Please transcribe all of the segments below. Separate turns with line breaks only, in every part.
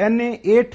NA8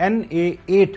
NA8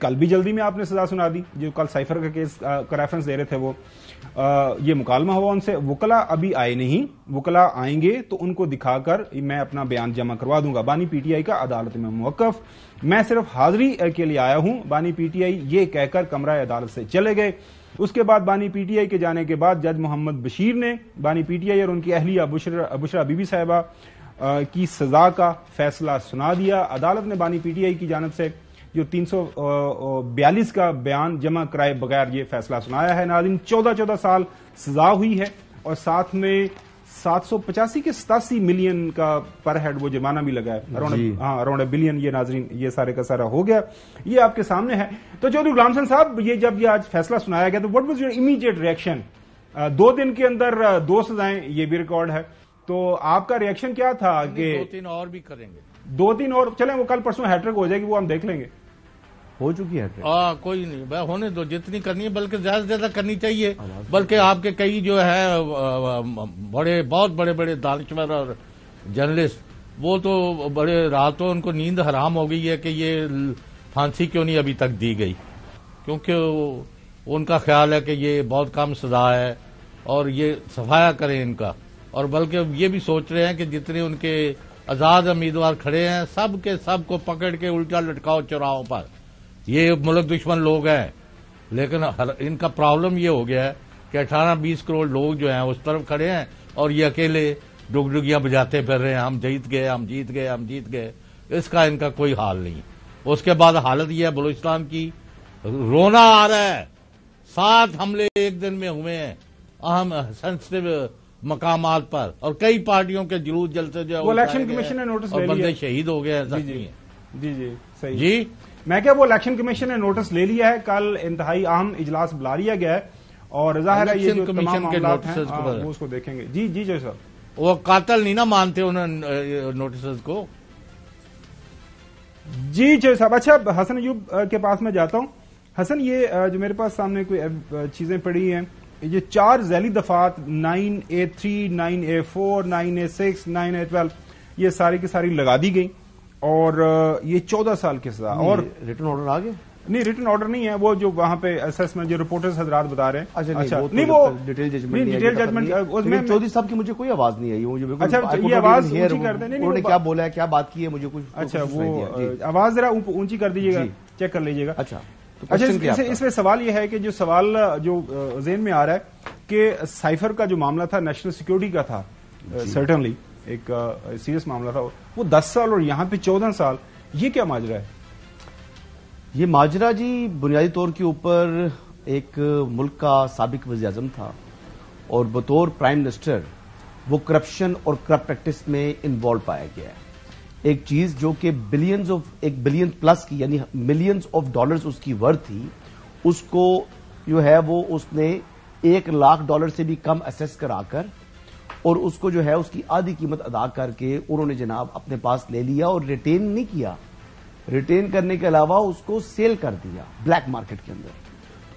کل بھی جلدی میں آپ نے سزا سنا دی، جو کل سائفر کا کیس کا ریفرنس دے رہے تھے وہ یہ مکالمہ ہوا ان سے. وکلا ابھی آئے نہیں، وکلا آئیں گے تو ان کو دکھا کر میں اپنا بیان جمع کروا دوں گا. بانی پی ٹی آئی کا عدالت میں موقف، میں صرف حاضری کے لیے آیا ہوں. بانی پی ٹی آئی یہ کہہ کر کمرہ عدالت سے چلے گئے. اس کے بعد بانی پی ٹی آئی کے جانے کے بعد جج محمد بشیر نے بانی پی ٹی آئی اور ان کی اہلیہ بشرا بی بی صاحبہ کی سزا کا فیصلہ سنا دیا. عدالت نے بانی پی ٹی آئی کی جانب سے جو 342 کا بیان جمع کرائے بغیر یہ فیصلہ سنایا ہے. ناظرین 14 سال سزا ہوئی ہے اور ساتھ میں 785 کے 87 ملین کا پر ہیڈ وہ جرمانہ بھی لگا ہے، اراؤنڈ اے بلین. یہ ناظرین یہ سارے کا سارا ہو گیا، یہ آپ کے سامنے ہے. تو چودھری غلام حسن صاحب، یہ جب یہ آج فیصلہ سنایا گیا تو what was your immediate reaction? 2 دن کے اندر 2 سزائیں، یہ بھی ریکارڈ ہے، تو آپ کا ریئیکشن کیا تھا؟ کہ
2-3 اور بھی کریں گے،
2-3 اور چلیں، وہ کل پرسوں ہیٹرک ہو جائے گی، وہ ہم دیکھ لیں گے.
ہو چکی ہے
کوئی نہیں بھائی، ہونے دو جتنی کرنی ہے، بلکہ زیادہ سے زیادہ کرنی چاہیے. بلکہ آپ کے کئی جو ہے بہت بڑے دانشور اور جرنلسٹ، وہ تو بڑے راتوں ان کو نیند حرام ہو گئی ہے کہ یہ پھانسی کیوں نہیں ابھی تک دی گئی، کیونکہ ان کا خیال ہے کہ یہ بہت کم سزا ہے اور یہ صفایا کریں ان کا. اور بلکہ یہ بھی سوچ رہے ہیں کہ جتنے ان کے آزاد امیدوار کھڑے ہیں سب کے سب کو پکڑ کے الٹا لٹکاؤ چوراہوں پر. یہ ملک دشمن لوگ ہیں، لیکن ان کا پرابلم یہ ہو گیا ہے کہ 18-20 کروڑ لوگ جو ہیں اس طرف کھڑے ہیں اور یہ اکیلے ڈگڈگیاں بجاتے پھر رہے ہیں، ہم جیت گئے ہم جیت گئے ہم جیت گئے. اس کا ان کا کوئی حال نہیں. اس کے بعد حالت یہ ہے بلوچستان کی، رونا آ رہا ہے. 7 حملے ایک دن میں ہوئے ہیں اہم سینسٹیو مقامات پر، اور کئی پارٹیوں کے جلوس جلسے جو
الیکشن کمیشن نے نوٹس
اور
لے لیا،
بندے شہید ہو گئے ہیں، زخمی ہیں.
جی صحیح.
جی
میں کیا وہ الیکشن کمیشن نے نوٹس لے لیا ہے، کل انتہائی اہم اجلاس بلا لیا گیا ہے اور ظاہر ہے یہ جو تمام معاملات ہیں وہ اس کو دیکھیں گے. جی جی صاحب،
وہ قاتل نہیں نا مانتے انہوں نوٹسز کو.
جی صاحب. اچھا، حسن ایوب کے پاس میں جاتا ہوں. حسن، یہ جو میرے پاس سامنے کوئی چیزیں پڑی ہیں، یہ 4 ذیلی دفعات 9A3 9A4 9A6 9A12 یہ ساری کی ساری لگا دی گئی اور یہ 14 سال کی سزا. اور
ریٹن آرڈر آ گیا؟
نہیں، ریٹن آرڈر نہیں ہے، وہ جو وہاں پہ اسسمنٹ جو رپورٹرز حضرات بتا رہے ہیں.
اچھا نہیں، وہ ڈیٹیل ججمنٹ چودھری صاحب کی مجھے کوئی آواز نہیں آئی. مجھے
اچھا یہ آواز اونچی کر دیں.
انہوں نے کیا بولا ہے، کیا بات کی ہے، مجھے کچھ.
اچھا وہ آواز ذرا اونچی کر دیجیے گا، چیک کر لیجیے گا.
اچھا
اس میں سوال یہ ہے کہ جو سوال جو ذہن میں آ رہا ہے کہ سائفر کا جو معاملہ تھا نیشنل سیکورٹی کا تھا، سرٹنلی ایک سیریس معاملہ تھا، وہ 10 سال اور یہاں پہ 14 سال، یہ کیا ماجرا ہے؟
یہ ماجرا جی بنیادی طور کے اوپر ایک ملک کا سابق وزیر اعظم تھا اور بطور پرائم منسٹر وہ کرپشن اور کرپٹ پریکٹس میں انوالو پایا گیا ہے. ایک چیز جو کہ ایک بلین پلس کی یعنی ملینز آف ڈالرز اس کی ورتھ تھی، اس کو جو ہے وہ اس نے $1,00,000 سے بھی کم اسیس کرا کر اور اس کو جو ہے اس کی آدھی قیمت ادا کر کے انہوں نے جناب اپنے پاس لے لیا اور ریٹین نہیں کیا. ریٹین کرنے کے علاوہ اس کو سیل کر دیا بلیک مارکیٹ کے اندر.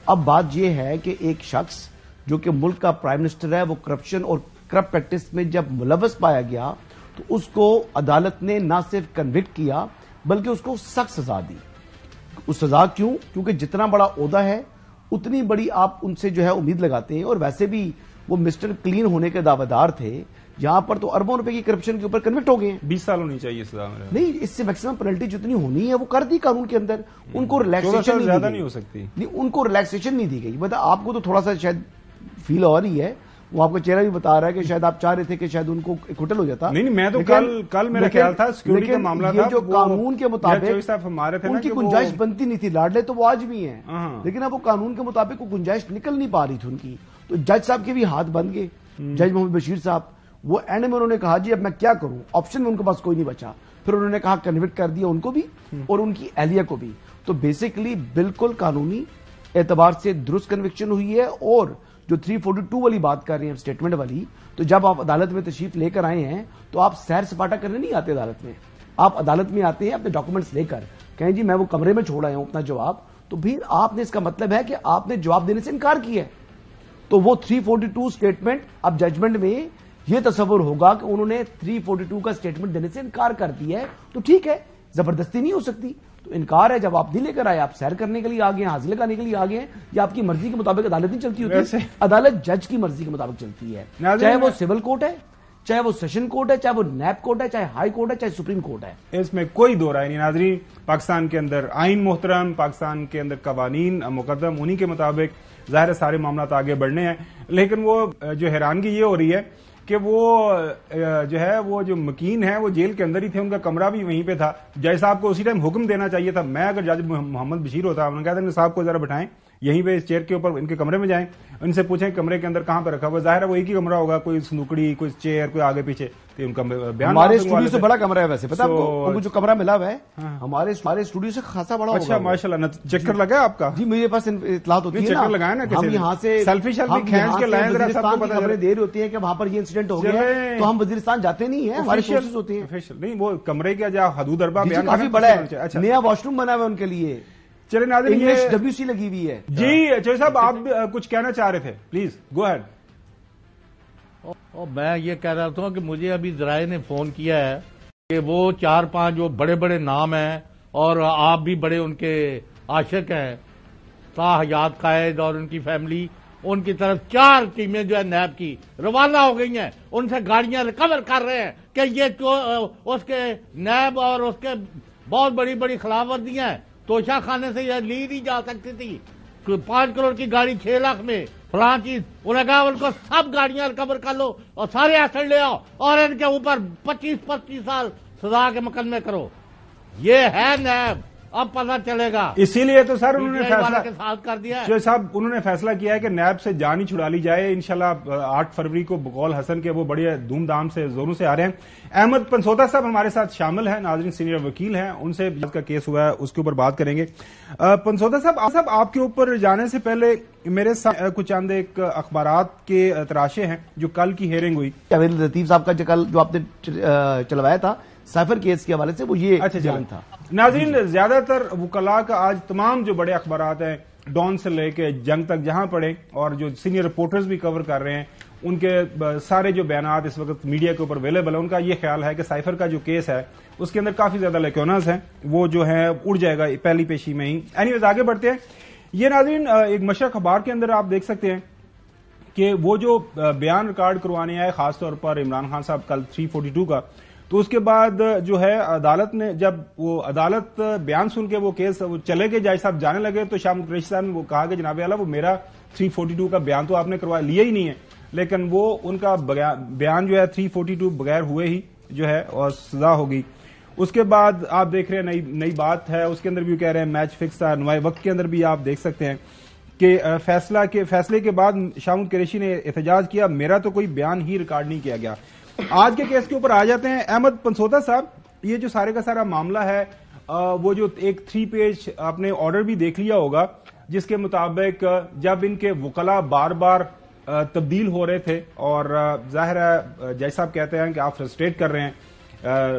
اب بات یہ ہے کہ ایک شخص جو کہ ملک کا پرائم منسٹر ہے وہ کرپشن اور کرپٹ پریکٹس میں جب ملوث پایا گیا تو اس کو عدالت نے نہ صرف کنوکٹ کیا بلکہ اس کو سخت سزا دی. اس سزا کیوں؟ کیونکہ جتنا بڑا عہدہ ہے اتنی بڑی آپ ان سے جو ہے امید لگاتے ہیں، اور ویسے بھی وہ مسٹر کلین ہونے کے دعوے دار تھے. یہاں پر تو اربوں روپے کی کرپشن کے اوپر کنوکٹ ہو گئے ہیں.
20 سال ہونی چاہیے سزا.
نہیں، اس سے میکسیمم پینلٹی جتنی ہونی ہے وہ کر دی قانون کے اندر. ان کو ریلیکسیشن
زیادہ نہیں ہو سکتی.
نہیں، ان کو ریلیکسیشن نہیں دی گئی. مطلب آپ کو تو تھوڑا سا شاید فیل ہو رہی ہے، وہ آپ کا چہرہ بھی بتا رہا ہے کہ شاید آپ چاہ رہے تھے کہ شاید ان کو ایک ہوٹل ہو جاتا.
نہیں، میں تو کل میرا خیال تھا سیکورٹی کا معاملہ تھا،
جو قانون کے مطابق
ان
کی گنجائش بنتی نہیں تھی. لاڈلے تو وہ آج بھی ہیں، لیکن اب وہ قانون کے مطابق وہ گنجائش نکل نہیں پا رہی تھی ان کی. تو جج صاحب کے بھی ہاتھ بن گئے. جج محمد بشیر صاحب وہ اینڈ میں انہوں نے کہا جی اب میں کیا کروں، آپشن میں ان کے پاس کوئی نہیں بچا. پھر انہوں نے کہا کنوکٹ کر دیا ان کو بھی اور ان کی اہلیہ کو بھی. تو بیسیکلی بالکل قانونی اعتبار سے درست کنوکشن ہوئی ہے. اور جو 342 والی بات کر رہے ہیں اسٹیٹمنٹ والی، تو جب آپ عدالت میں تشریف لے کر آئے ہیں تو آپ سیر سپاٹا کرنے نہیں آتے عدالت میں. آپ عدالت میں آتے ہیں اپنے ڈاکومنٹس لے کر، کہیں جی میں وہ کمرے میں چھوڑ آیا ہوں اپنا جواب. تو پھر آپ نے اس کا مطلب ہے کہ آپ نے جواب دینے سے انکار کیا ہے. تو وہ 342 اسٹیٹمنٹ اب ججمنٹ میں یہ تصور ہوگا کہ انہوں نے 342 کا اسٹیٹمنٹ دینے سے انکار کر دیا ہے. تو ٹھیک ہے، زبردستی نہیں ہو سکتی. تو انکار ہے. جب آپ نہیں لے کر آئے, آپ سیر کرنے کے لیے آ گئے ہیں, حاصل کرنے کے لیے آ گئے ہیں, یا آپ کی مرضی کے مطابق عدالت نہیں چلتی ہوتی ہے؟ عدالت جج کی مرضی کے مطابق چلتی ہے, چاہے وہ سول کورٹ ہے, چاہے وہ سیشن کورٹ ہے, چاہے وہ نیب کورٹ ہے, چاہے ہائی کورٹ ہے, چاہے سپریم کورٹ ہے.
اس میں کوئی دو رائے نہیں. ناظرین, پاکستان کے اندر آئین محترم, پاکستان کے اندر قوانین مقدم, انہی کے مطابق ظاہر سارے معاملات آگے بڑھنے ہیں. لیکن وہ جو حیرانگی یہ ہو رہی ہے کہ وہ جو ہے وہ جو مکین ہے وہ جیل کے اندر ہی تھے, ان کا کمرہ بھی وہیں پہ تھا. جج صاحب کو اسی ٹائم حکم دینا چاہیے تھا. میں اگر جج محمد بشیر ہوتا, انہوں نے کہا تھا صاحب کو ذرا بٹھائیں یہیں پہ اس چیئر کے اوپر, ان کے کمرے میں جائیں, ان سے پوچھیں کمرے کے اندر کہاں پہ رکھا ہوا. ظاہر ہے وہ ایک ہی کمرہ ہوگا, کوئی سنوکڑی, کوئی چیئر, کوئی آگے پیچھے. تو ان کا بیان
ہمارے اسٹوڈیو سے بڑا کمرہ ہے ویسے, پتا آپ کو جو کمرہ ملا ہوا ہے ہمارے اسٹوڈیو سے خاصا بڑا ہوگا.
اچھا ماشاءاللہ, چکر لگا آپ کا؟
جی میرے پاس اطلاعات ہوتی ہے,
چکر لگایا نا
ہم یہاں سے
سیلفی کھینچ کے لائیں, ذرا سب کو
خبریں دے رہی ہوتی ہیں کہ وہاں پر یہ انسیڈنٹ ہو گیا ہے, تو ہم وزیرستان جاتے نہیں ہیں, ہماری سورسز ہوتی ہیں.
نہیں, وہ کمرے کا جو حدود اربا بیان
کافی بڑا ہے, نیا واش روم بنا ہوا ہے ان کے لیے.
چلے ناظرین,
انگلش WC لگی ہوئی ہے.
جی چوہدری صاحب آپ کچھ کہنا چاہ رہے تھے, پلیز گو ہیڈ.
میں یہ کہہ رہا تھا کہ مجھے ابھی ذرائع نے فون کیا ہے کہ وہ 4-5 جو بڑے بڑے نام ہیں اور آپ بھی بڑے ان کے عاشق ہیں, حیات قائد اور ان کی فیملی, ان کی طرف 4 ٹیمیں جو ہے نیب کی روانہ ہو گئی ہیں. ان سے گاڑیاں ریکور کر رہے ہیں کہ یہ اس کے نیب اور اس کے بہت بڑی بڑی خلاف ورزیاں ہیں. توشہ خانے سے یہ لی نہیں جا سکتی تھی. 5 کروڑ کی گاڑی 6 لاکھ میں فلاں چیز, انہوں نے کہا ان کو سب گاڑیاں ریکور کر لو اور سارے ایسٹ لے آؤ اور ان کے اوپر 25 سال سزا کے مقدمے کرو. یہ ہے نیب, اب پتہ چلے گا.
اسی لیے تو سر انہوں نے فیصلہ
کے ساتھ کر دیا
جو صاحب انہوں نے فیصلہ کیا ہے کہ نیب سے جان ہی چھڑا لی جائے. انشاءاللہ 8 فروری کو بقول حسن کے وہ بڑے دھوم دھام سے زوروں سے آ رہے ہیں. احمد پنسوتا صاحب ہمارے ساتھ شامل ہیں, ناظرین سینئر وکیل ہیں, ان سے جس کا کیس ہوا ہے اس کے اوپر بات کریں گے. پنسوتا صاحب آپ کے اوپر جانے سے پہلے میرے ساتھ کچھ چند ایک اخبارات کے تراشے ہیں جو کل کی ہیئرنگ ہوئی.
جاوید لطیف صاحب کا کل جو آپ نے چلوایا تھا سائفر کیس کے حوالے سے, وہ یہ بیان تھا.
ناظرین, زیادہ تر وکلاء کا آج تمام جو بڑے اخبارات ہیں ڈان سے لے کے جنگ تک جہاں پڑے, اور جو سینئر رپورٹرز بھی کور کر رہے ہیں, ان کے سارے جو بیانات اس وقت میڈیا کے اوپر اویلیبل ہیں, ان کا یہ خیال ہے کہ سائفر کا جو کیس ہے اس کے اندر کافی زیادہ لیکونز ہیں, وہ جو ہے اڑ جائے گا پہلی پیشی میں ہی. اینیویز آگے بڑھتے ہیں. یہ ناظرین ایک مشرق اخبار کے اندر آپ دیکھ سکتے ہیں کہ وہ جو بیان ریکارڈ کروانے آئے خاص طور پر عمران خان صاحب کل 342 کا, تو اس کے بعد جو ہے عدالت نے جب وہ عدالت بیان سن کے وہ کیس چلے گئے, جج صاحب جانے لگے, تو شام قریشی صاحب نے وہ کہا کہ جناب اعلیٰ وہ میرا 342 کا بیان تو آپ نے کروا لیا ہی نہیں ہے, لیکن وہ ان کا بیان جو ہے 342 بغیر ہوئے ہی جو ہے اور سزا ہوگی. اس کے بعد آپ دیکھ رہے ہیں نئی بات ہے, اس کے اندر بھی کہہ رہے ہیں میچ فکس تھا. نوائے وقت کے اندر بھی آپ دیکھ سکتے ہیں کہ فیصلے کے بعد شام قریشی نے احتجاج کیا, میرا تو کوئی بیان ہی ریکارڈ نہیں کیا گیا. آج کے کیس کے اوپر آ جاتے ہیں. احمد پنسوتا صاحب, یہ جو سارے کا سارا معاملہ ہے وہ جو ایک 3 پیج آپ نے آرڈر بھی دیکھ لیا ہوگا جس کے مطابق جب ان کے وکلاء بار بار تبدیل ہو رہے تھے اور ظاہر ہے جج صاحب کہتے ہیں کہ آپ فرسٹریٹ کر رہے ہیں,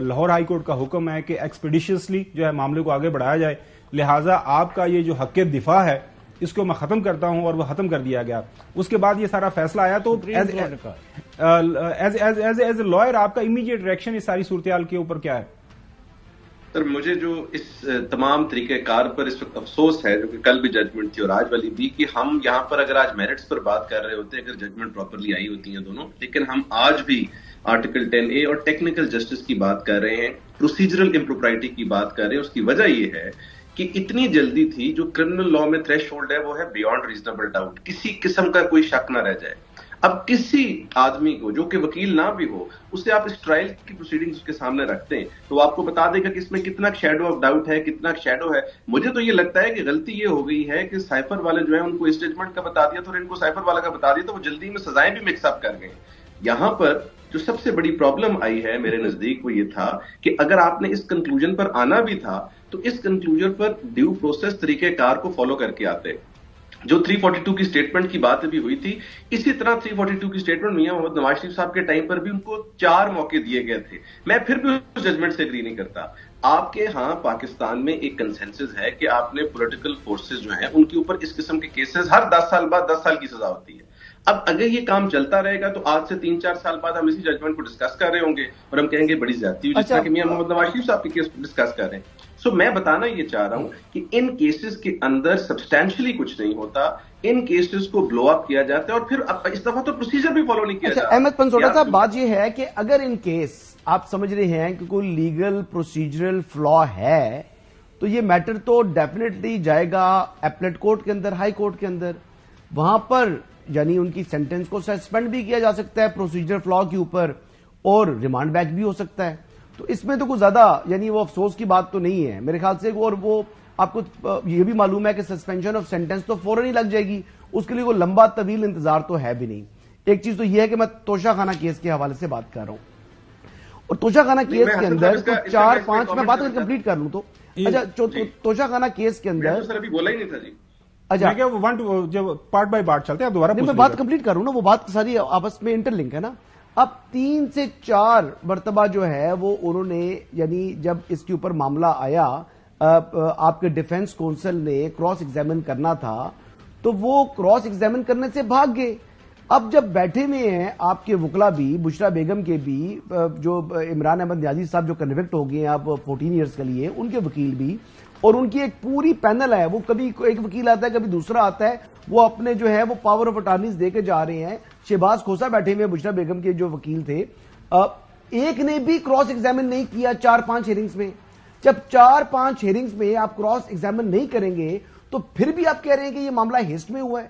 لاہور ہائی کورٹ کا حکم ہے کہ ایکسپیڈیشسلی جو ہے معاملے کو آگے بڑھایا جائے, لہٰذا آپ کا یہ جو حق دفاع ہے اس کو میں ختم کرتا ہوں, اور وہ ختم کر دیا گیا. اس کے بعد یہ سارا فیصلہ آیا, تو ایز اے لائر آپ کا امیڈیٹ ریئیکشن اس ساری صورتحال کے اوپر کیا ہے؟
سر مجھے جو اس تمام طریقہ کار پر اس وقت افسوس ہے, جو کہ کل بھی ججمنٹ تھی اور آج والی بھی, کہ ہم یہاں پر اگر آج میرٹس پر بات کر رہے ہوتے اگر ججمنٹ پراپرلی آئی ہوتی ہیں دونوں, لیکن ہم آج بھی آرٹیکل 10A اور ٹیکنیکل جسٹس کی بات کر رہے ہیں, پروسیجرل امپروپرائٹی کی بات کر رہے ہیں. اس کی وجہ یہ ہے کہ اتنی جلدی تھی, جو کرمنل لا میں تھریش ہولڈ ہے وہ ہے بیانڈ ریزنیبل ڈاؤٹ, کسی قسم کا کوئی شک نہ رہ جائے. اب کسی آدمی کو جو کہ وکیل نہ بھی ہو, اسے آپ اس ٹرائل کی پروسیڈنگز اس کے سامنے رکھتے ہیں تو وہ آپ کو بتا دے گا کہ اس میں کتنا شیڈو آف ڈاؤٹ ہے, کتنا شیڈو ہے. مجھے تو یہ لگتا ہے کہ غلطی یہ ہو گئی ہے کہ سائفر والے جو ہے ان کو اس ججمنٹ کا بتا دیا تو, اور ان کو سائفر والا کا بتا دیا تو وہ جلدی میں سزائیں بھی مکس اپ کر گئے. یہاں پر جو سب سے بڑی پرابلم آئی ہے میرے نزدیک وہ یہ تھا کہ اگر آپ نے اس کنکلوژن پر آنا بھی تھا تو اس کنکلوژن پر ڈیو پروسیس طریقہ کار کو فالو کر کے آتے. جو 342 کی سٹیٹمنٹ کی بات بھی ہوئی تھی, اسی طرح 342 کی سٹیٹمنٹ میاں محمد نواز شریف صاحب کے ٹائم پر بھی ان کو 4 موقع دیے گئے تھے. میں پھر بھی اس ججمنٹ سے اگری نہیں کرتا. آپ کے ہاں پاکستان میں ایک کنسنسس ہے کہ آپ نے پولیٹیکل فورسز جو ہیں ان کے اوپر اس قسم کے کیسز ہر 10 سال بعد 10 سال کی سزا ہوتی ہے. اب اگر یہ کام چلتا رہے گا تو آج سے 3-4 سال بعد ہم اسی ججمنٹ کو ڈسکس کر رہے ہوں گے اور ہم کہیں گے بڑی زیادتی ہوئی، جس طرح کہ میاں محمد نواز شریف صاحب کے کیس کو ڈسکس کر رہے ہیں. سو میں بتانا یہ چاہ رہا ہوں کہ ان کیسز کے اندر سبسٹینشلی کچھ نہیں ہوتا، ان کیسز کو بلو اپ کیا جاتا ہے اور پھر اس دفعہ تو پروسیجر بھی فالو نہیں کیا جاتا.
احمد پنسوٹا صاحب، بات یہ ہے کہ اگر ان کیس آپ سمجھ رہے ہیں کہ کوئی لیگل پروسیجرل فلا ہے تو یہ میٹر تو ڈیفینیٹلی جائے گا ایپلیٹ کورٹ کے اندر، ہائی کورٹ کے اندر. وہاں پر یعنی ان کی سینٹنس کو سسپینڈ بھی کیا جا سکتا ہے پروسیجر فلا کے اوپر، اور ریمانڈ بیک بھی ہو سکتا ہے. تو اس میں تو کوئی زیادہ یعنی وہ افسوس کی بات تو نہیں ہے میرے خیال سے. اور وہ آپ کو یہ بھی معلوم ہے کہ سسپینشن آف سینٹنس تو فوراً ہی لگ جائے گی، اس کے لیے کوئی لمبا طویل انتظار تو ہے بھی نہیں. ایک چیز تو یہ ہے کہ میں توشہ خانہ کیس کے حوالے سے بات کر رہا ہوں، اور توشہ خانہ کیس کے اندر 4-5 میں بات کمپلیٹ کر لوں تو اچھا توشہ خانہ کیس کے اندر
سر ابھی بولا ہی نہیں تھا جی.
اچھا
جب پارٹ بائی پارٹ چلتے ہیں دوبارہ
میں بات کمپلیٹ کروں نا، وہ بات ساری آپس میں انٹر لنک ہے نا. اب 3 سے 4 مرتبہ جو ہے وہ انہوں نے یعنی جب اس کے اوپر معاملہ آیا آپ کے ڈیفنس کونسل نے کراس ایگزامن کرنا تھا تو وہ کراس ایگزامن کرنے سے بھاگ گئے. اب جب بیٹھے ہوئے ہیں آپ کے وکلا بھی، بشرا بیگم کے بھی، جو عمران احمد نیازی صاحب جو کنوکٹ ہو گئے ہیں آپ 14 ایئرز کے لیے، ان کے وکیل بھی، اور ان کی ایک پوری پینل ہے، وہ کبھی ایک وکیل آتا ہے کبھی دوسرا آتا ہے، وہ اپنے جو ہے وہ پاور آف اٹارنیز دے کے جا رہے ہیں. شہباز کھوسا بیٹھے ہوئے بشرا بیگم کے جو وکیل تھے، ایک نے بھی کراس ایگزامن نہیں کیا 4-5 ہیئرنگز میں. جب 4-5 ہیئرنگز میں آپ کراس ایگزامن نہیں کریں گے تو پھر بھی آپ کہہ رہے ہیں کہ یہ معاملہ ہیسٹ میں ہوا ہے.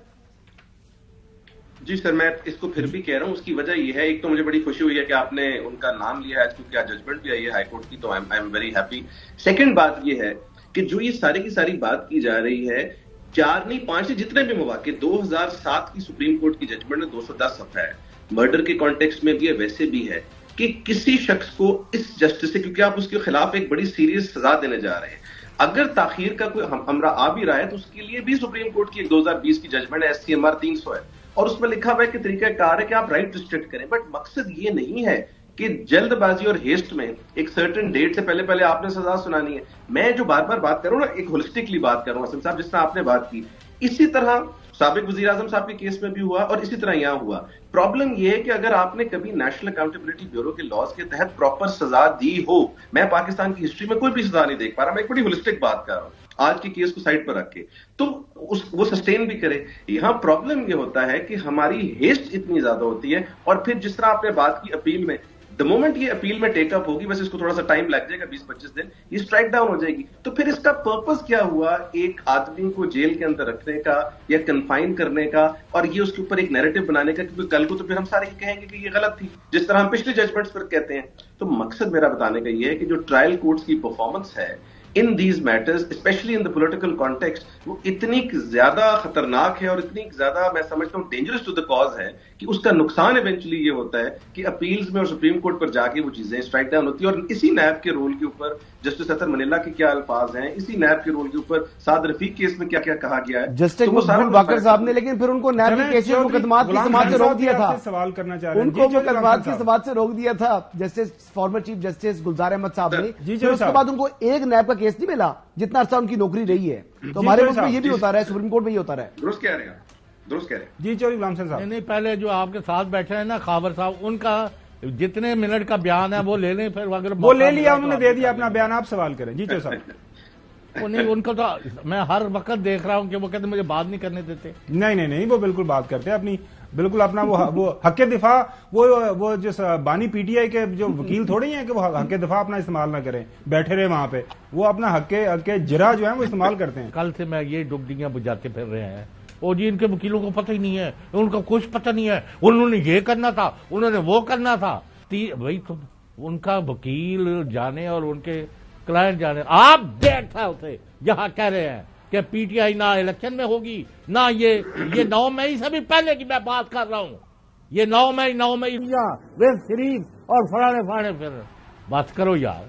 جی سر، میں اس کو پھر بھی کہہ رہا ہوں، اس کی وجہ یہ ہے، ایک تو مجھے بڑی خوشی ہوئی ہے کہ آپ نے ان کا نام لیا ہے کیونکہ آج ججمنٹ بھی آئی ہے ہائی کورٹ کی، تو I am very happy. Second بات یہ ہے کہ جو یہ ساری کی ساری بات کی جا رہی ہے، 4 نہیں 5 جتنے بھی مواقع، 2007 کی سپریم کورٹ کی ججمنٹ میں 210 صفحہ ہے، مرڈر کے کانٹیکسٹ میں بھی ہے، ویسے بھی ہے کہ کسی شخص کو اس جسٹس سے، کیونکہ آپ اس کے خلاف ایک بڑی سیریس سزا دینے جا رہے ہیں، اگر تاخیر کا کوئی ہمراہ آ بھی رہا ہے تو اس کے لیے بھی سپریم کورٹ کی ایک 2020 کی ججمنٹ ہے SCMR 300 ہے، اور اس میں لکھا ہوا ہے کہ طریقہ کار ہے کہ آپ رائٹ ریسٹرکٹ کریں. بٹ مقصد یہ نہیں ہے کہ جلد بازی اور ہیسٹ میں ایک سرٹن ڈیٹ سے پہلے آپ نے سزا سنانی ہے. میں جو بار بار بات کر رہا ہوں نا، ایک ہولسٹکلی بات کر رہا ہوں اسلم صاحب، جس طرح آپ نے بات کی، اسی طرح سابق وزیر اعظم صاحب کے کیس میں بھی ہوا اور اسی طرح یہاں ہوا. پرابلم یہ ہے کہ اگر آپ نے کبھی نیشنل اکاؤنٹیبلٹی بیورو کے لاز کے تحت پراپر سزا دی ہو، میں پاکستان کی ہسٹری میں کوئی بھی سزا نہیں دیکھ پا رہا، میں ایک بڑی ہولسٹک بات کر رہا ہوں آج کی کیس کو سائڈ پر رکھ کے، تو وہ سسٹین بھی کرے. یہاں پرابلم یہ ہوتا ہے کہ ہماری ہیسٹ اتنی زیادہ ہوتی ہے، اور پھر جس طرح آپ نے بات کی اپیل میں، دا مومنٹ یہ اپیل میں ٹیک اپ ہوگی، بس اس کو تھوڑا سا ٹائم لگ جائے گا، 20-25 دن، یہ اسٹرائک ڈاؤن ہو جائے گی. تو پھر اس کا پرپز کیا ہوا ایک آدمی کو جیل کے اندر رکھنے کا یا کنفائن کرنے کا، اور یہ اس کے اوپر ایک نیریٹو بنانے کا، کیونکہ کل کو تو پھر ہم سارے کہیں گے کہ یہ غلط تھی، جس طرح ہم پچھلے ججمنٹس پر کہتے ہیں. تو مقصد میرا بتانے کا یہ ہے کہ جو ٹرائل کورٹس کی پرفارمنس ہے in these matters, especially in the political context, وہ اتنی زیادہ خطرناک ہے اور اتنی زیادہ میں سمجھتا ہوں ڈینجرس ٹو دا کاز ہے کہ اس کا نقصان ایونچولی یہ ہوتا ہے کہ اپیلز میں اور سپریم کورٹ پر جا کے وہ چیزیں اسٹرائک ڈاؤن ہوتی ہیں. اور اسی نیب کے رول کے اوپر جسٹس اطہر منیلا کے کیا الفاظ ہیں، اسی نیب کے رول کے اوپر سعد رفیق کیس میں کیا کیا کہا گیا ہے.
جسٹس مقبول باقر صاحب نے لیکن پھر ان کو نیب کے کیس مقدمات کی سماعت سے روک دیا تھا،
سوال کرنا چاہ رہے ہیں
ان کو مقدمات کی سماعت سے روک دیا تھا justice farmer chief justice Gulzar Ahmed صاحب نے. اس کے بعد ان کو ایک نیب کا کیس نہیں ملا جتنا عرصہ ان کی نوکری رہی ہے. تو ہمارے ملک میں یہ بھی ہوتا رہا ہے، سپریم کورٹ میں یہ ہوتا رہا ہے.
درست کہہ رہے ہیں، درست کہہ رہے ہیں.
جی چوہدری غلام حسین صاحب،
نہیں پہلے جو آپ کے ساتھ بیٹھے ہیں نا خاور صاحب، ان کا جتنے منٹ کا بیان ہے وہ لے لیں، پھر اگر
وہ لے لیا انہوں نے، دے دیا اپنا بیان، آپ سوال کریں. جی چوہدری صاحب.
وہ نہیں، ان کو تو میں ہر وقت دیکھ رہا ہوں کہ وہ کہتے مجھے بات نہیں کرنے دیتے.
نہیں، وہ بالکل بات کرتے ہیں اپنی، بالکل اپنا وہ حق دفاع، وہ جس بانی پی ٹی آئی کے جو وکیل تھوڑے ہیں کہ وہ حق دفاع اپنا استعمال نہ کریں، بیٹھے رہے وہاں پہ، وہ اپنا حق جرا جو ہے وہ استعمال کرتے ہیں.
کل سے میں یہ ڈگڈیاں بجاتے پھر رہے ہیں، اور جی ان کے وکیلوں کو پتہ ہی نہیں ہے، ان کا کچھ پتہ نہیں ہے، انہوں نے یہ کرنا تھا، انہوں نے وہ کرنا تھا. بھائی تم ان کا وکیل جانے اور ان کے کلائنٹ جانے. آپ دیکھتا اسے یہاں کہہ رہے ہیں کہ پی ٹی آئی نہ الیکشن میں ہوگی، نہ یہ 9 مئی سے بھی پہلے کی میں بات کر رہا ہوں، یہ 9 مئی ویب شریف اور فلانے پھر بات کرو یار.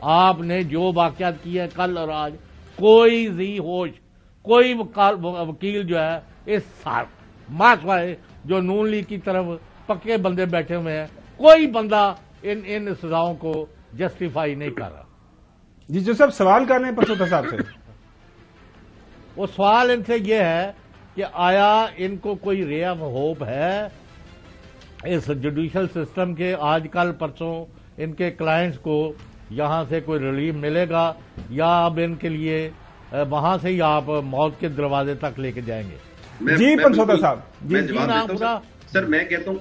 آپ نے جو واقعات کیے کل اور آج، کوئی ذی ہوش، کوئی وکیل جو ہے اس ماسوائے جو نون لیگ کی طرف پکے بندے بیٹھے ہوئے ہیں، کوئی بندہ ان سزاؤں کو جسٹیفائی نہیں کر رہا.
جی جو سب سوال کر رہے ہیں پرسوتا صاحب سے،
وہ سوال ان سے یہ ہے کہ آیا ان کو کوئی رے آف ہوپ ہے اس جوڈیشل سسٹم کے آج کل پرسوں ان کے کلائنٹس کو یہاں سے کوئی ریلیف ملے گا یا اب ان کے لیے وہاں سے ہی آپ موت کے دروازے تک لے کے جائیں گے؟
جی پنسوٹا صاحب
سر میں کہتا ہوں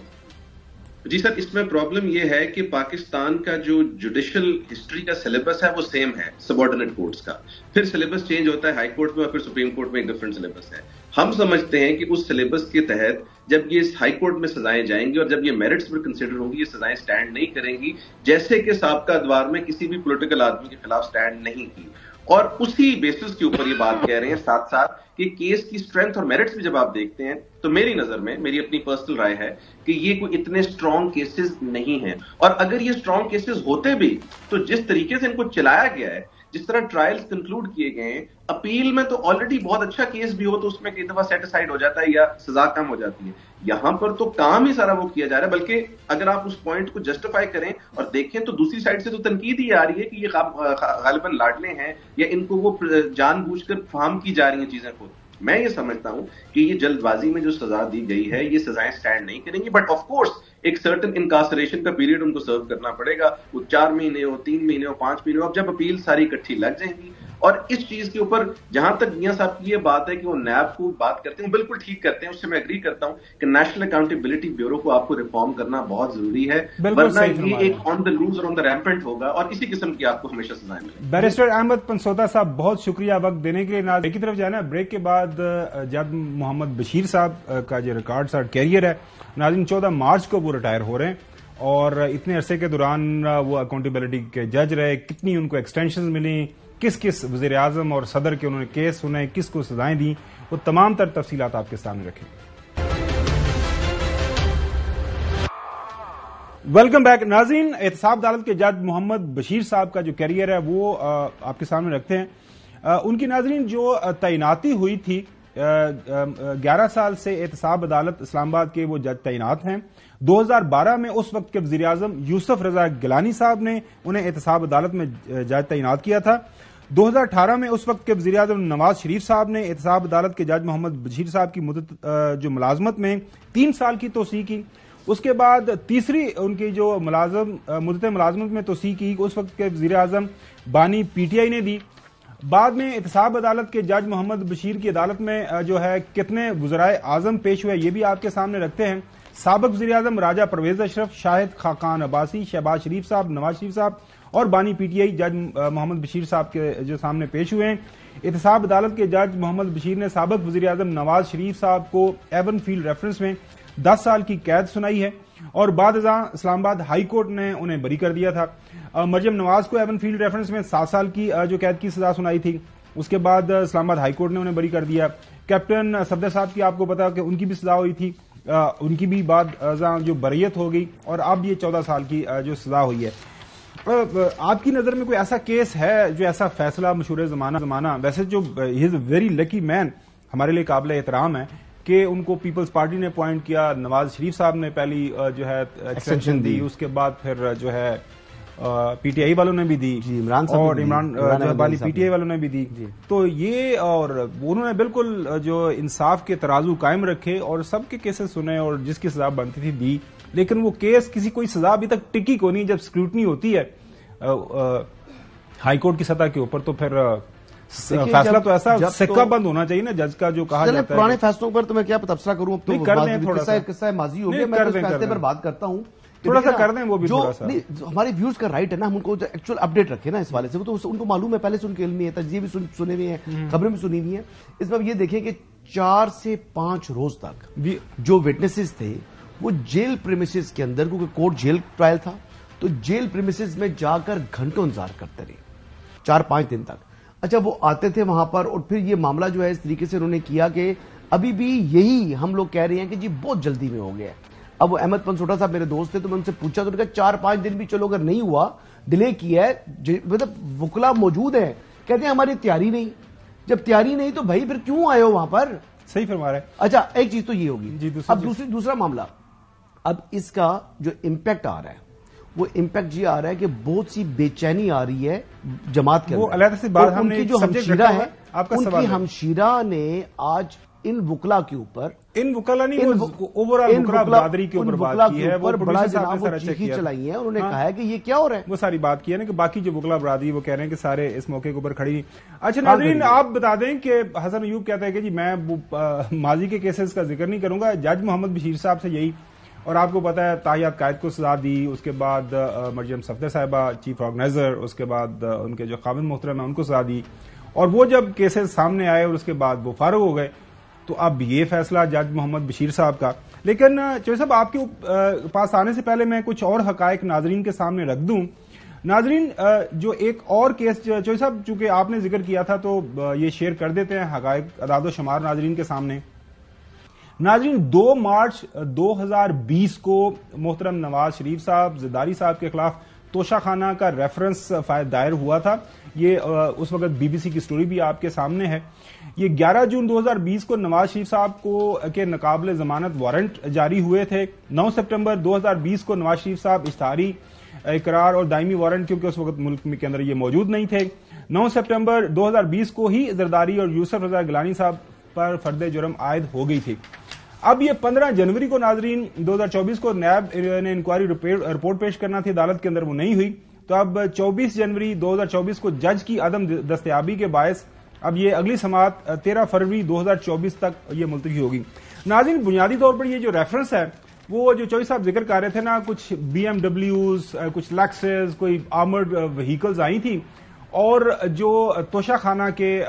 جی سر، اس میں پرابلم یہ ہے کہ پاکستان کا جو جوڈیشل ہسٹری کا سلیبس ہے وہ سیم ہے سب آرڈینیٹ کورٹس کا، پھر سلیبس چینج ہوتا ہے ہائی کورٹ میں اور پھر سپریم کورٹ میں ایک ڈفرنٹ سلیبس ہے. ہم سمجھتے ہیں کہ اس سلیبس کے تحت جب یہ ہائی کورٹ میں سزائیں جائیں گی اور جب یہ میرٹس پر کنسیڈر ہوں گی، یہ سزائیں سٹینڈ نہیں کریں گی، جیسے کہ سابقہ ادوار میں کسی بھی پولیٹیکل آدمی کے خلاف سٹینڈ نہیں کی. اور اسی بیسس کے اوپر یہ بات کہہ رہے ہیں ساتھ ساتھ کہ کیس کی سٹرینتھ اور میرٹس بھی جب آپ دیکھتے ہیں تو میری نظر میں، میری اپنی پرسنل رائے ہے کہ یہ کوئی اتنے سٹرونگ کیسز نہیں ہیں. اور اگر یہ سٹرونگ کیسز ہوتے بھی تو جس طریقے سے ان کو چلایا گیا ہے، جس طرح ٹرائلز کنکلوڈ کیے گئے ہیں، اپیل میں تو آلریڈی بہت اچھا کیس بھی ہو تو اس میں کئی دفعہ سیٹ اسائڈ ہو جاتا ہے یا سزا کم ہو جاتی ہے. یہاں پر تو کام ہی سارا وہ کیا جا رہا ہے، بلکہ اگر آپ اس پوائنٹ کو جسٹیفائی کریں اور دیکھیں تو دوسری سائڈ سے تو تنقید ہی آ رہی ہے کہ یہ غالباً لاڈلے ہیں یا ان کو وہ جان بوجھ کر فہم کی جا رہی ہیں چیزیں خود. میں یہ سمجھتا ہوں کہ یہ جلد بازی میں جو سزا دی گئی ہے یہ سزائیں سٹینڈ نہیں کریں گی، بٹ آف کورس ایک سرٹن انکارسریشن کا پیریڈ ان کو سرو کرنا پڑے گا، وہ 4 مہینے ہو، 3 مہینے ہو، 5 مہینے ہو. اب جب اپیل ساری اکٹھی لگ جائیں گی اور اس چیز کے اوپر جہاں تک میاں صاحب کی یہ بات ہے کہ وہ نیب کو بات کرتے ہیں، بالکل ٹھیک کرتے ہیں، اس سے میں اگری کرتا ہوں کہ نیشنل اکاؤنٹیبلٹی بیورو کو آپ کو ریفارم کرنا بہت ضروری ہے، ورنہ یہ ایک آن دا لوز اور آن دا ریمپنٹ ہوگا اور اسی قسم کی آپ کو ہمیشہ سزائیں ملیں.
بیرسٹر احمد پنسوتا صاحب بہت شکریہ وقت دینے کے لیے. ایک کی طرف جانا بریک کے بعد جج محمد بشیر صاحب کا جو ریکارڈ سا کیریئر ہے، ناظرین 14 مارچ کو وہ ریٹائر ہو رہے ہیں اور اتنے عرصے کے دوران وہ اکاؤنٹیبلٹی کے جج رہے. کتنی ان کو ایکسٹینشنز ملی، کس کس وزیر اعظم اور صدر کے انہوں نے کیس سنے، کس کو سزائیں دیں، وہ تمام تر تفصیلات آپ کے سامنے رکھیں. ویلکم بیک ناظرین. احتساب عدالت کے جج محمد بشیر صاحب کا جو کیریئر ہے وہ آپ کے سامنے رکھتے ہیں. ان کی ناظرین جو تعیناتی ہوئی تھی 11 سال سے احتساب عدالت اسلام آباد کے وہ جج تعینات ہیں. 2012 میں اس وقت کے وزیر اعظم یوسف رضا گیلانی صاحب نے انہیں احتساب عدالت میں جج تعینات کیا تھا. 2018 میں اس وقت کے وزیر اعظم نواز شریف صاحب نے احتساب عدالت کے جج محمد بشیر صاحب کی مدت جو ملازمت میں 3 سال کی توسیع کی. اس کے بعد تیسری ان کی جو مدت ملازمت میں توسیع کی اس وقت کے وزیر اعظم بانی پی ٹی آئی نے دی. بعد میں احتساب عدالت کے جج محمد بشیر کی عدالت میں جو ہے کتنے وزرائے اعظم پیش ہوئے یہ بھی آپ کے سامنے رکھتے ہیں. سابق وزیر اعظم راجہ پرویز اشرف، شاہد خاقان عباسی، شہباز شریف صاحب، نواز شریف صاحب اور بانی پی ٹی آئی جج محمد بشیر صاحب کے جو سامنے پیش ہوئے ہیں. احتساب عدالت کے جج محمد بشیر نے سابق وزیر اعظم نواز شریف صاحب کو ایون فیلڈ ریفرنس میں 10 سال کی قید سنائی ہے اور بعد ازاں اسلام آباد ہائی کورٹ نے انہیں بری کر دیا تھا. مریم نواز کو ایون فیلڈ ریفرنس میں 7 سال کی جو قید کی سزا سنائی تھی، اس کے بعد اسلام آباد ہائی کورٹ نے انہیں بری کر دیا. کیپٹن صفدر صاحب کی آپ کو پتا کہ ان کی بھی سزا ہوئی تھی، ان کی بھی بعد ازاں جو بریت ہو گئی اور اب یہ 14 سال کی جو سزا ہوئی ہے. آپ کی نظر میں کوئی ایسا کیس ہے جو ایسا فیصلہ مشہور زمانہ ویسے جو ہی از اے ویری لکی مین، ہمارے لیے قابل احترام ہے کہ ان کو پیپلز پارٹی نے اپوائنٹ کیا، نواز شریف صاحب نے پہلی جو ہے ایکسٹینشن دی، اس کے بعد پھر جو ہے پی ٹی آئی والوں نے بھی دی اور عمران بانی پی ٹی آئی والوں نے بھی دی. تو یہ اور انہوں نے بالکل جو انصاف کے ترازو قائم رکھے اور سب کے کیسز سنے اور جس کی سزا بنتی تھی دی. لیکن وہ کیس کسی کوئی سزا ابھی تک ٹکی کو نہیں. جب اسکروٹنی ہوتی ہے ہائی کورٹ کی سطح کے اوپر تو پھر فیصلہ تو ایسا سکہ بند ہونا چاہیے نا جج کا جو کہا جاتا ہے.
پرانے فیصلوں پر تو میں کیا تبصرہ کروں، اب تو
کر دیں تھوڑا سا
قصہ ماضی ہو گیا، میں اس فیصلے پر بات کرتا ہوں
تھوڑا سا کر دیں وہ بھی تھوڑا سا.
ہمارے ویوز کا رائٹ ہے نا، ہم ان کو ایکچوئل اپڈیٹ رکھیں نا اس والے سے. وہ تو ان کو معلوم ہے پہلے سے ان کے علم ہے، تجزیے بھی سنے ہوئے ہیں، خبریں بھی سنی ہوئی ہیں. اس میں یہ دیکھیں کہ 4 سے 5 روز تک جو وٹنسز تھے وہ جیل پریمیسز کے اندر، کیونکہ کورٹ جیل ٹرائل تھا تو جیل پریمیسز میں جا کر گھنٹوں انتظار کرتے رہے 4-5 دن تک. اچھا وہ آتے تھے وہاں پر اور پھر یہ معاملہ جو ہے اس طریقے سے انہوں نے کیا کہ ابھی بھی یہی ہم لوگ کہہ رہے ہیں کہ جی بہت جلدی میں ہو گیا ہے. اب وہ احمد پنسوٹا صاحب میرے دوست تھے تو میں ان سے پوچھا تو انہوں نے کہا 4-5 دن بھی چلو اگر نہیں ہوا، ڈیلے کیا ہے، مطلب وکلا موجود ہیں کہتے ہیں ہماری تیاری نہیں. جب تیاری نہیں تو بھائی پھر کیوں آئے ہو وہاں پر؟
صحیح فرما رہے.
اچھا ایک چیز تو یہ ہوگی.
جی
اب دوسرا معاملہ، اب اس کا جو امپیکٹ آ رہا ہے وہ امپیکٹ یہ آ رہا ہے کہ بہت سی بے چینی آ رہی ہے جماعت کے اندر.
وہ علیحدہ سے بات ہم نے
جو ہمشیرہ ہے، ان کی ہمشیرہ نے آج ان وکلا کے اوپر،
ان وکلا نہیں، اوورآل وکلا برادری کے اوپر بات کی ہے،
بڑا جناب وہ چیخی چلائی ہے، انہوں نے کہا ہے کہ یہ کیا ہو رہا ہے،
وہ ساری بات کی ہے نا کہ باقی جو وکلا برادری وہ کہہ رہے ہیں کہ سارے اس موقع کے اوپر کھڑی. اچھا ناظرین، آپ بتا دیں کہ حسن ایوب کہتا ہے کہ جی میں ماضی کے کیسز کا ذکر نہیں کروں گا. جج محمد بشیر صاحب سے یہی، اور آپ کو پتا ہے تاحیات قائد کو سزا دی، اس کے بعد مریم صفدر صاحبہ چیف آرگنائزر، اس کے بعد ان کے جو خامد محترم ہیں ان کو سزا دی، اور وہ جب کیسز سامنے آئے اور اس کے بعد وہ فارغ ہو گئے، تو اب یہ فیصلہ جج محمد بشیر صاحب کا. لیکن چوہے صاحب آپ کے پاس آنے سے پہلے میں کچھ اور حقائق ناظرین کے سامنے رکھ دوں. ناظرین جو ایک اور کیس چوہے صاحب چونکہ آپ نے ذکر کیا تھا تو یہ شیئر کر دیتے ہیں حقائق اعداد و شمار ناظرین کے سامنے. ناظرین 2 مارچ 2020 کو محترم نواز شریف صاحب زرداری صاحب کے خلاف توشہ خانہ کا ریفرنس دائر ہوا تھا. یہ اس وقت بی بی سی کی سٹوری بھی آپ کے سامنے ہے. یہ 11 جون 2020 کو نواز شریف صاحب کو کے ناقابل ضمانت وارنٹ جاری ہوئے تھے. 9 سپٹمبر 2020 کو نواز شریف صاحب اشتہاری اقرار اور دائمی وارنٹ، کیونکہ اس وقت ملک کے اندر یہ موجود نہیں تھے، 9 سپٹمبر 2020 کو ہی زرداری اور یوسف رضا گیلانی صاحب پر فرد جرم عائد ہو گئی تھی. اب یہ 15 جنوری کو ناظرین 2024 کو نیب نے انکوائری رپورٹ پیش کرنا تھی عدالت کے اندر، وہ نہیں ہوئی. تو اب 24 جنوری 2024 کو جج کی عدم دستیابی کے باعث اب یہ اگلی سماعت 13 فروری 2024 تک یہ ملتوی ہوگی. ناظرین بنیادی طور پر یہ جو ریفرنس ہے وہ جو چوہے صاحب ذکر کر رہے تھے نا، کچھ BMWs، کچھ لیکسز، کوئی آرمرڈ وہیکلز آئی تھی، اور جو توشہ خانہ کے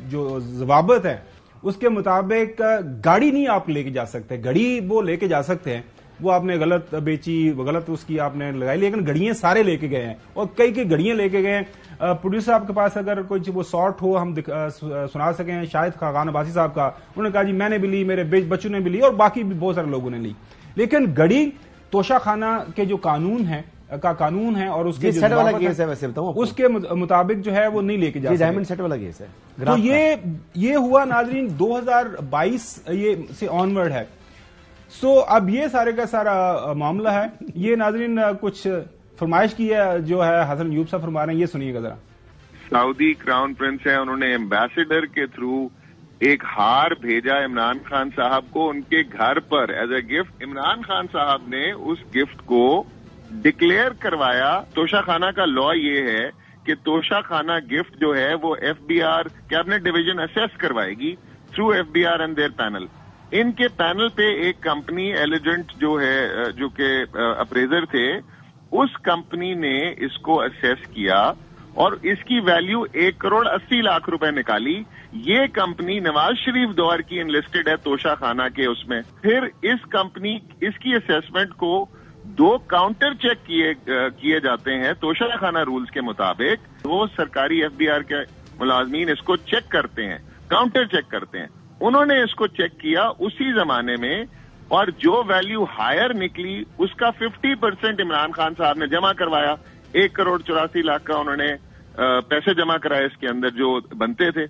جو ضوابط ہیں اس کے مطابق گاڑی نہیں آپ لے کے جا سکتے. گھڑی وہ لے کے جا سکتے ہیں، وہ آپ نے غلط بیچی، غلط اس کی آپ نے لگائی، لیکن گھڑیاں سارے لے کے گئے ہیں، اور کئی گھڑیاں لے کے گئے ہیں. پروڈیوسر صاحب کے پاس اگر کوئی وہ سارٹ ہو ہم سنا سکیں، شاہد خاقان عباسی صاحب کا، انہوں نے کہا جی میں نے بھی لی، میرے بچوں نے بھی لی، اور باقی بھی بہت سارے لوگوں نے لی. لیکن گھڑی توشہ خانہ کے جو قانون ہے اور اس کے
سیٹ والا کیس ہے، ویسے بتاؤں
اس کے مطابق جو ہے وہ نہیں لے کے جا سکتے.
ڈائمنڈ سیٹ والا کیس ہے.
تو یہ ہوا ناظرین 2022 یہ سے آنورڈ ہے. سو اب یہ سارے کا سارا معاملہ ہے. یہ ناظرین کچھ فرمائش کی ہے جو ہے حسن ایوب صاحب فرما رہے ہیں، یہ سنیے گا ذرا.
سعودی کراؤن پرنس ہے، انہوں نے ایمبیسڈر کے تھرو ایک ہار بھیجا عمران خان صاحب کو ان کے گھر پر as a gift. Imran Khan صاحب نے اس گفٹ کو ڈکلیئر کروایا. توشہ خانہ کا لا یہ ہے کہ توشہ خانہ گفٹ جو ہے وہ FBR کیبنٹ ڈویژن اسیس کروائے گی through FBR and their panel. ان کے پینل پہ ایک کمپنی ایلیجنٹ جو ہے، جو کہ اپریزر تھے، اس کمپنی نے اس کو اسیس کیا اور اس کی ویلیو 1,80,00,000 روپے نکالی. یہ کمپنی نواز شریف دور کی انلسٹڈ ہے توشہ خانہ کے اس میں. پھر اس کی اسیسمنٹ کو 2 کاؤنٹر چیک کیے جاتے ہیں توشہ خانہ رولز کے مطابق. 2 سرکاری FBR کے ملازمین اس کو چیک کرتے ہیں، کاؤنٹر چیک کرتے ہیں. انہوں نے اس کو چیک کیا اسی زمانے میں، اور جو ویلیو ہائر نکلی اس کا 50% عمران خان صاحب نے جمع کروایا. 1,84,00,000 کا انہوں نے پیسے جمع کرائے اس کے اندر جو بنتے تھے.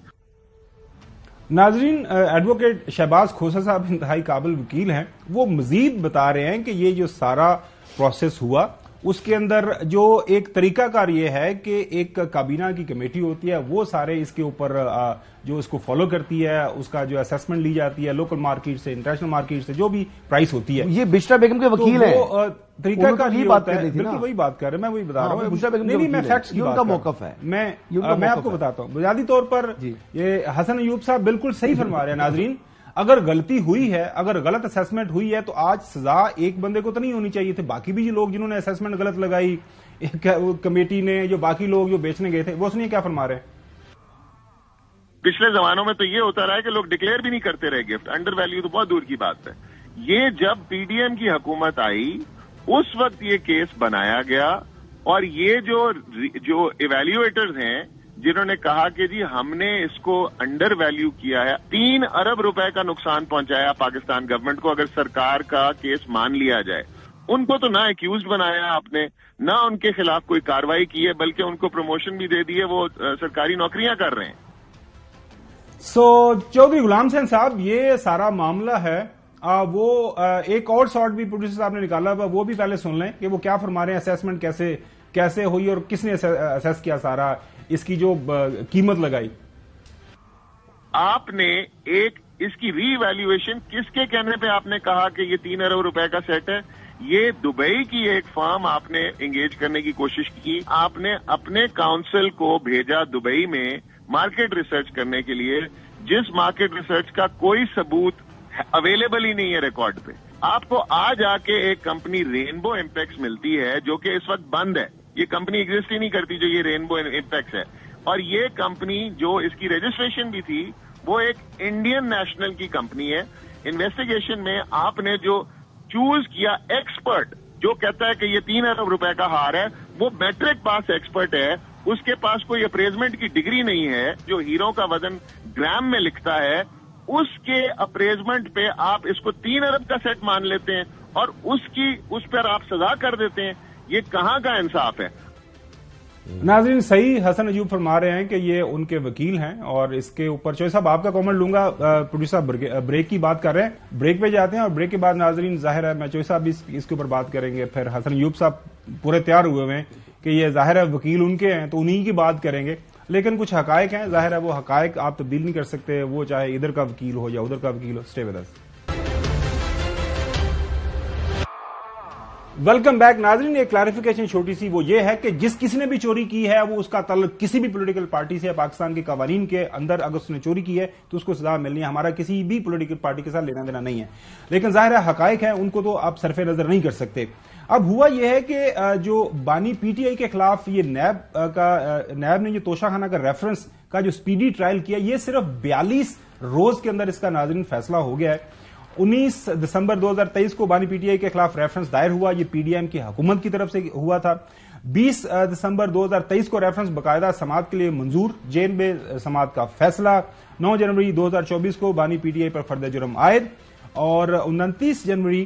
ناظرین ایڈوکیٹ شہباز کھوسا صاحب انتہائی قابل وکیل ہیں، وہ مزید بتا رہے ہیں کہ یہ جو سارا پروسیس ہوا اس کے اندر جو ایک طریقہ کار یہ ہے کہ ایک کابینہ کی کمیٹی ہوتی ہے، وہ سارے اس کے اوپر جو اس کو فالو کرتی ہے، اس کا جو اسیسمنٹ لی جاتی ہے لوکل مارکیٹ سے، انٹرنیشنل مارکیٹ سے، جو بھی پرائس ہوتی ہے.
یہ بشرا بیگم کے وکیل ہیں،
طریقہ کار یہ ہوتا ہے. بالکل وہی بات کر رہے ہیں، میں وہی بتا رہا ہوں. نہیں میں فیکٹس کی بات کر رہا ہوں.
موقف ہے،
میں آپ کو بتاتا ہوں. بنیادی طور پر یہ حسن ایوب صاحب بالکل صحیح فرما رہے ہیں. ناظرین اگر غلطی ہوئی ہے، اگر غلط اسیسمنٹ ہوئی ہے، تو آج سزا ایک بندے کو تو نہیں ہونی چاہیے تھی. باقی بھی لوگ جنہوں نے اسیسمنٹ غلط لگائی، کمیٹی نے، جو باقی لوگ جو بیچنے گئے تھے، وہ سنیے کیا فرما رہے ہیں.
پچھلے زمانوں میں تو یہ ہوتا رہا ہے کہ لوگ ڈکلیئر بھی نہیں کرتے رہے گفٹ. انڈر ویلیو تو بہت دور کی بات ہے. یہ جب PDM کی حکومت آئی اس وقت یہ کیس بنایا گیا، اور یہ جو ایویلیویٹرز ہیں جنہوں نے کہا کہ جی ہم نے اس کو انڈر ویلیو کیا ہے، 3 ارب روپے کا نقصان پہنچایا پاکستان گورنمنٹ کو اگر سرکار کا کیس مان لیا جائے. ان کو تو نہ ایکیوزڈ بنایا آپ نے، نہ ان کے خلاف کوئی کاروائی کی ہے، بلکہ ان کو پروموشن بھی دے دی ہے، وہ سرکاری نوکریاں کر رہے ہیں.
چودھری غلام حسین صاحب یہ سارا معاملہ ہے، وہ ایک اور شارٹ بھی پروڈیوسر صاحب نے نکالا ہوا، وہ بھی پہلے سن لیں کہ وہ کیا فرما رہے ہیں. اسیسمنٹ کیسے ہوئی اور کس نے اسیس کیا سارا، اس کی جو قیمت لگائی.
آپ نے ایک اس کی ری ایویلویشن کس کے کہنے پہ آپ نے کہا کہ یہ 3 ارب روپے کا سیٹ ہے؟ یہ دبئی کی ایک فرم آپ نے انگیج کرنے کی کوشش کی. آپ نے اپنے کاؤنسل کو بھیجا دبئی میں مارکیٹ ریسرچ کرنے کے لیے، جس مارکیٹ ریسرچ کا کوئی ثبوت اویلیبل ہی نہیں ہے ریکارڈ پہ. آپ کو آج آ کے ایک کمپنی رینبو امپیکس ملتی ہے جو کہ اس وقت بند ہے. یہ کمپنی ایگزسٹ ہی نہیں کرتی جو یہ رینبو امپیکس ہے. اور یہ کمپنی جو اس کی رجسٹریشن بھی تھی وہ ایک انڈین نیشنل کی کمپنی ہے. انویسٹیگیشن میں آپ نے جو چوز کیا ایکسپرٹ جو کہتا ہے کہ یہ 3 ارب روپے کا ہار ہے، وہ میٹرک پاس ایکسپرٹ ہے. اس کے پاس کوئی اپریزمنٹ کی ڈگری نہیں ہے. جو ہیرو کا وزن گرام میں لکھتا ہے اس کے اپریزمنٹ پہ آپ اس کو 3 ارب کا سیٹ مان لیتے ہیں اور اس پر آپ سزا کر دیتے ہیں. یہ کہاں کا انصاف ہے؟
ناظرین، صحیح حسن ایوب فرما رہے ہیں کہ یہ ان کے وکیل ہیں، اور اس کے اوپر چوہے صاحب آپ کا کامنٹ لوں گا. پروڈیوسر بریک کی بات کر رہے ہیں، بریک پہ جاتے ہیں، اور بریک کے بعد ناظرین ظاہر ہے میں چوہے صاحب بھی اس کے اوپر بات کریں گے. پھر حسن ایوب صاحب پورے تیار ہوئے ہیں کہ یہ ظاہر ہے وکیل ان کے ہیں تو انہی کی بات کریں گے، لیکن کچھ حقائق ہیں، ظاہر ہے وہ حقائق آپ تبدیل نہیں کر سکتے، وہ چاہے ادھر کا وکیل ہو یا ادھر کا وکیل ہو. Stay with us. Welcome back ناظرین. ایک کلیریفیکیشن چھوٹی سی، وہ یہ ہے کہ جس کسی نے بھی چوری کی ہے وہ اس کا تعلق کسی بھی پولیٹیکل پارٹی سے، پاکستان کے قوانین کے اندر اگر اس نے چوری کی ہے تو اس کو سزا ملنی ہے. ہمارا کسی بھی پولیٹیکل پارٹی کے ساتھ لینا دینا نہیں ہے، لیکن ظاہر ہے حقائق ہیں، ان کو تو آپ صرف نظر نہیں کر سکتے. اب ہوا یہ ہے کہ جو بانی پی ٹی آئی کے خلاف یہ نیب نے جو توشہ خانہ کا ریفرنس کا جو سپیڈی ٹرائل کیا، یہ صرف 42 روز کے اندر اس کا ناظرین فیصلہ ہو گیا ہے. 19 دسمبر 2023 کو بانی پی ٹی آئی کے خلاف ریفرنس دائر ہوا، یہ پی ڈی ایم کی حکومت کی طرف سے ہوا تھا. 20 دسمبر 2023 کو ریفرنس باقاعدہ سماعت کے لیے منظور، جیل میں سماعت کا فیصلہ. 9 جنوری 2024 کو بانی پی ٹی آئی پر فرد جرم عائد، اور 29 جنوری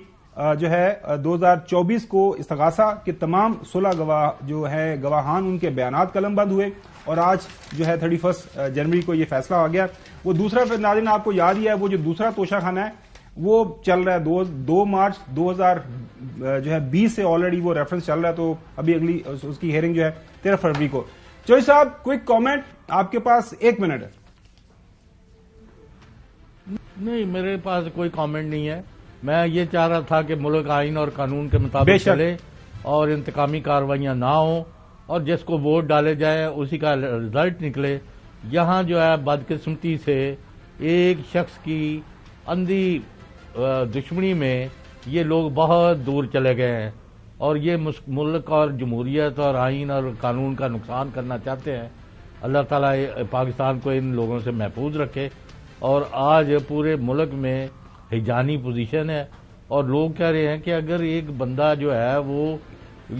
جو ہے 2024 کو استغاثہ کے تمام 16 گواہ جو ہے گواہان ان کے بیانات قلم بند ہوئے، اور آج جو ہے 31 جنوری کو یہ فیصلہ آ گیا. وہ دوسرا ناظرین آپ کو یاد ہی ہے، وہ جو دوسرا توشہ خانہ ہے وہ چل رہا ہے 2 مارچ 2020 سے آلریڈی وہ ریفرنس چل رہا ہے، تو ابھی اگلی اس کی ہیئرنگ جو ہے 13 فروری کو. چوہے صاحب کوئک کامنٹ، آپ کے پاس 1 منٹ ہے.
نہیں، میرے پاس کوئی کامنٹ نہیں ہے. میں یہ چاہ رہا تھا کہ ملک آئین اور قانون کے مطابق چلے اور انتقامی کارروائیاں نہ ہوں، اور جس کو ووٹ ڈالے جائے اسی کا رزلٹ نکلے. یہاں جو ہے بدقسمتی سے ایک شخص کی اندھی دشمنی میں یہ لوگ بہت دور چلے گئے ہیں، اور یہ ملک اور جمہوریت اور آئین اور قانون کا نقصان کرنا چاہتے ہیں. اللہ تعالیٰ پاکستان کو ان لوگوں سے محفوظ رکھے. اور آج پورے ملک میں ہیجانی پوزیشن ہے، اور لوگ کہہ رہے ہیں کہ اگر ایک بندہ جو ہے وہ،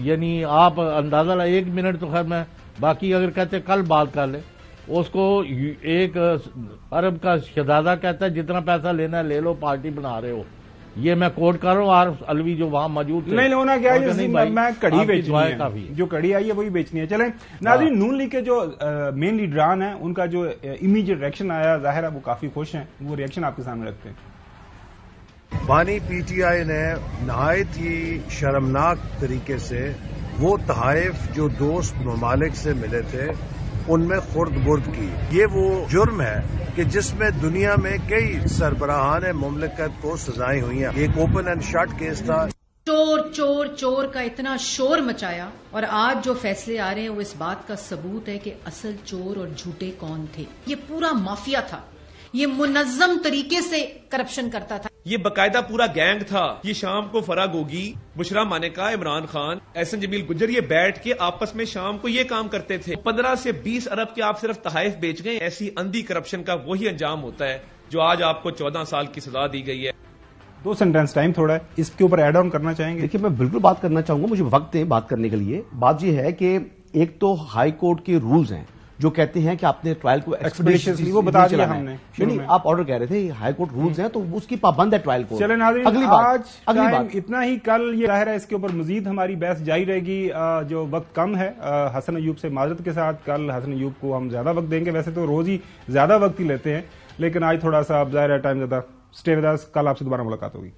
یعنی آپ اندازہ لیں، 1 منٹ تو خیر میں باقی اگر کہتے کل بات کر لیں، اس کو 1 ارب کا شہزادہ کہتا ہے جتنا پیسہ لینا ہے لے لو، پارٹی بنا رہے ہو. یہ میں کوٹ کر رہا ہوں، عارف الوی جو وہاں موجود تھے.
نہیں ہونا کیا میں کڑی بیچنی ہے، جو کڑی آئی ہے وہی بیچنی ہے. چلیں ناظرین، نون لیگ کے جو مین لیڈران ہیں ان کا جو امیجیٹ ریئیکشن آیا، ظاہر ہے وہ کافی خوش ہیں. وہ ریئیکشن آپ کے سامنے رکھتے ہیں.
بانی پی ٹی آئی نے نہایت ہی شرمناک طریقے سے وہ تحائف جو دوست ممالک سے ملے تھے ان میں خرد برد کی. یہ وہ جرم ہے کہ جس میں دنیا میں کئی سربراہان مملکت کو سزائیں ہوئی ہیں. ایک اوپن اینڈ شٹ کیس تھا.
چور چور چور کا اتنا شور مچایا، اور آج جو فیصلے آ رہے ہیں وہ اس بات کا ثبوت ہے کہ اصل چور اور جھوٹے کون تھے. یہ پورا مافیا تھا، یہ منظم طریقے سے کرپشن کرتا تھا.
یہ باقاعدہ پورا گینگ تھا. یہ شام کو فرا گوگی، بشرا مانیکا، عمران خان، احسن جمیل گجر، یہ بیٹھ کے آپس میں شام کو یہ کام کرتے تھے. 15 سے 20 ارب کے آپ صرف تحائف بیچ گئے. ایسی اندھی کرپشن کا وہی انجام ہوتا ہے جو آج آپ کو 14 سال کی سزا دی گئی ہے.
2 سینٹنس ٹائم تھوڑا ہے، اس کے اوپر ایڈ آن کرنا چاہیں گے؟
دیکھیے میں بالکل بات کرنا چاہوں گا، مجھے وقت دیں بات کرنے کے لیے. بات یہ ہے کہ ایک تو ہائی کورٹ کے رولز ہیں جو کہتے ہیں کہ آپ نے ٹرائل کو
ایکسپیڈیشنلی، وہ بتا دیا ہم نے.
نہیں، آپ آرڈر کہہ رہے تھے، ہائی کورٹ رولز ہیں تو اس کی پابند ہے ٹرائل کو.
چلیں ناظرین، آج ٹائم اتنا ہی. کل یہ ظاہر ہے اس کے اوپر مزید ہماری بحث جاری رہے گی. جو وقت کم ہے، حسن ایوب سے معذرت کے ساتھ، کل حسن ایوب کو ہم زیادہ وقت دیں گے. ویسے تو روز ہی زیادہ وقت ہی لیتے ہیں، لیکن آج تھوڑا سا اب ظاہر ہے ٹائم زیادہ. اسٹے ود اس، کل آپ سے دوبارہ ملاقات ہوگی.